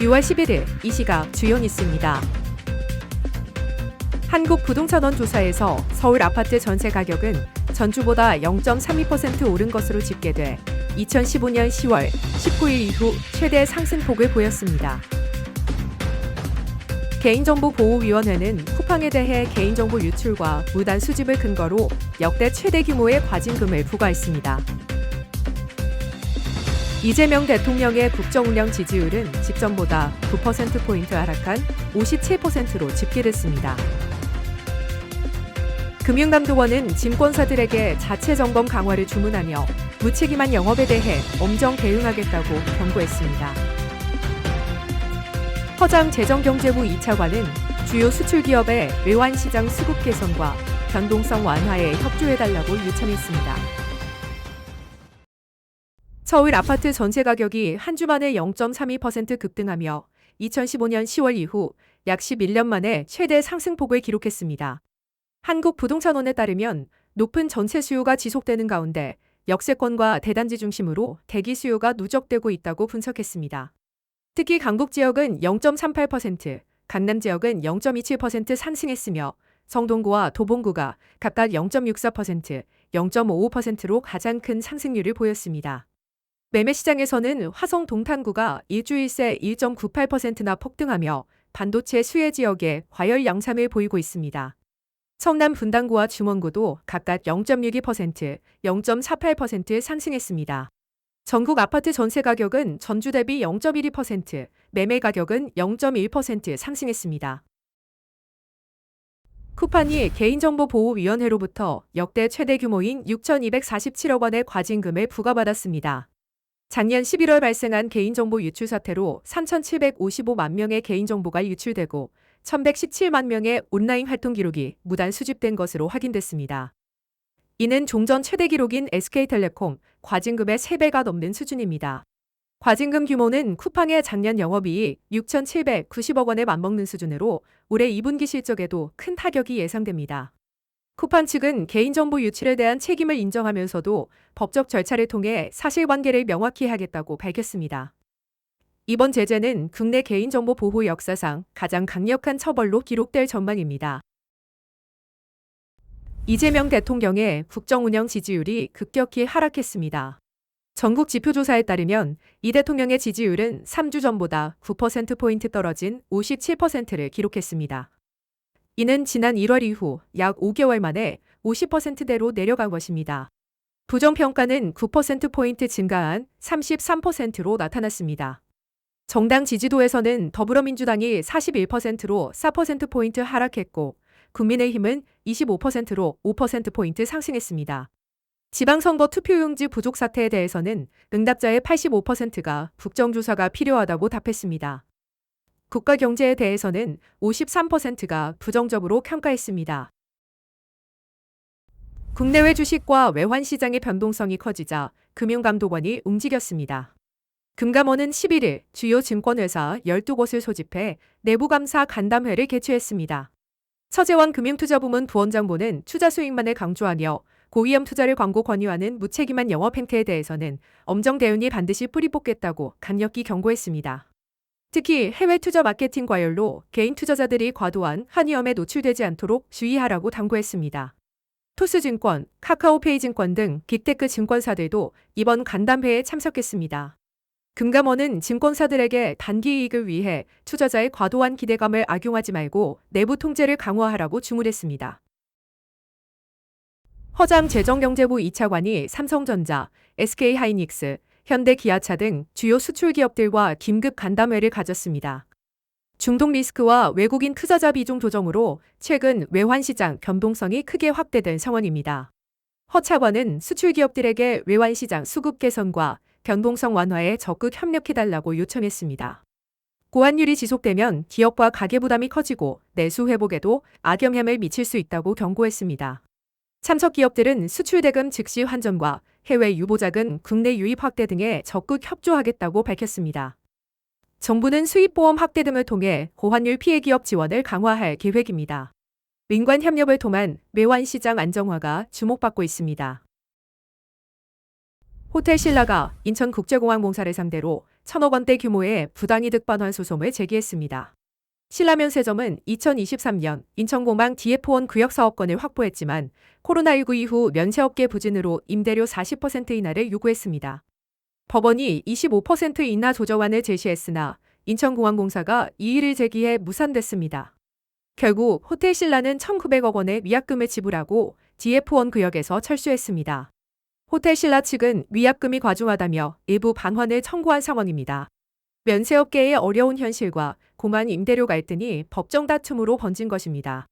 6월 11일 이 시각 주요 뉴스입니다. 한국부동산원 조사에서 서울 아파트 전세 가격은 전주보다 0.32% 오른 것으로 집계돼 2015년 10월 19일 이후 최대 상승폭을 보였습니다. 개인정보보호위원회는 쿠팡에 대해 개인정보 유출과 무단 수집을 근거로 역대 최대 규모의 과징금을 부과했습니다. 이재명 대통령의 국정운영 지지율은 직전보다 9%포인트 하락한 57%로 집계됐습니다. 금융감독원은 증권사들에게 자체 점검 강화를 주문하며 무책임한 영업에 대해 엄정 대응하겠다고 경고했습니다. 허장 재정경제부 2차관은 주요 수출기업의 외환시장 수급 개선과 변동성 완화에 협조해달라고 요청했습니다. 서울 아파트 전세 가격이 한 주 만에 0.32% 급등하며 2015년 10월 이후 약 11년 만에 최대 상승폭을 기록했습니다. 한국부동산원에 따르면 높은 전세 수요가 지속되는 가운데 역세권과 대단지 중심으로 대기 수요가 누적되고 있다고 분석했습니다. 특히 강북 지역은 0.38%, 강남 지역은 0.27% 상승했으며 성동구와 도봉구가 각각 0.64%, 0.55%로 가장 큰 상승률을 보였습니다. 매매시장에서는 화성 동탄구가 일주일 새 1.98%나 폭등하며 반도체 수혜 지역에 과열 양상을 보이고 있습니다. 성남 분당구와 중원구도 각각 0.62%, 0.48% 상승했습니다. 전국 아파트 전세 가격은 전주 대비 0.12%, 매매 가격은 0.1% 상승했습니다. 쿠팡이 개인정보보호위원회로부터 역대 최대 규모인 6,247억 원의 과징금을 부과받았습니다. 작년 11월 발생한 개인정보 유출 사태로 3,755만 명의 개인정보가 유출되고 1,117만 명의 온라인 활동 기록이 무단 수집된 것으로 확인됐습니다. 이는 종전 최대 기록인 SK텔레콤 과징금의 3배가 넘는 수준입니다. 과징금 규모는 쿠팡의 작년 영업이익 6,790억 원에 맞먹는 수준으로 올해 2분기 실적에도 큰 타격이 예상됩니다. 쿠팡 측은 개인정보 유출에 대한 책임을 인정하면서도 법적 절차를 통해 사실관계를 명확히 하겠다고 밝혔습니다. 이번 제재는 국내 개인정보 보호 역사상 가장 강력한 처벌로 기록될 전망입니다. 이재명 대통령의 국정운영 지지율이 급격히 하락했습니다. 전국 지표조사에 따르면 이 대통령의 지지율은 3주 전보다 9%포인트 떨어진 57%를 기록했습니다. 이는 지난 1월 이후 약 5개월 만에 50%대로 내려간 것입니다. 부정평가는 9%포인트 증가한 33%로 나타났습니다. 정당 지지도에서는 더불어민주당이 41%로 4%포인트 하락했고 국민의힘은 25%로 5%포인트 상승했습니다. 지방선거 투표용지 부족 사태에 대해서는 응답자의 85%가 국정조사가 필요하다고 답했습니다. 국가 경제에 대해서는 53%가 부정적으로 평가했습니다. 국내외 주식과 외환 시장의 변동성이 커지자 금융감독원이 움직였습니다. 금감원은 11일 주요 증권회사 12곳을 소집해 내부감사 간담회를 개최했습니다. 서재원 금융투자부문 부원장보는 투자 수익만을 강조하며 고위험 투자를 광고 권유하는 무책임한 영업 행태에 대해서는 엄정 대응이 반드시 뿌리 뽑겠다고 강력히 경고했습니다. 특히 해외 투자 마케팅 과열로 개인 투자자들이 과도한 한위험에 노출되지 않도록 주의하라고 당부했습니다. 토스증권, 카카오페이증권 등 빅테크 증권사들도 이번 간담회에 참석했습니다. 금감원은 증권사들에게 단기 이익을 위해 투자자의 과도한 기대감을 악용하지 말고 내부 통제를 강화하라고 주문했습니다. 허장 재정경제부 2차관이 삼성전자, SK하이닉스, 현대기아차 등 주요 수출 기업들과 긴급 간담회를 가졌습니다. 중동 리스크와 외국인 투자자 비중 조정으로 최근 외환시장 변동성이 크게 확대된 상황입니다. 허 차관은 수출 기업들에게 외환시장 수급 개선과 변동성 완화에 적극 협력해달라고 요청했습니다. 고환율이 지속되면 기업과 가계부담이 커지고 내수 회복에도 악영향을 미칠 수 있다고 경고했습니다. 참석 기업들은 수출 대금 즉시 환전과 해외 유보자금 국내 유입 확대 등에 적극 협조하겠다고 밝혔습니다. 정부는 수입보험 확대 등을 통해 고환율 피해 기업 지원을 강화할 계획입니다. 민관 협력을 통한 외환시장 안정화가 주목받고 있습니다. 호텔 신라가 인천국제공항공사를 상대로 1,000억 원대 규모의 부당이득 반환 소송을 제기했습니다. 신라면세점은 2023년 인천공항 DF1 구역사업권을 확보했지만 코로나19 이후 면세업계 부진으로 임대료 40% 인하를 요구했습니다. 법원이 25% 인하 조정안을 제시했으나 인천공항공사가 이의를 제기해 무산됐습니다. 결국 호텔 신라는 1,900억 원의 위약금을 지불하고 DF1 구역에서 철수했습니다. 호텔 신라 측은 위약금이 과중하다며 일부 반환을 청구한 상황입니다. 면세업계의 어려운 현실과 고만 임대료 갈등이 법정 다툼으로 번진 것입니다.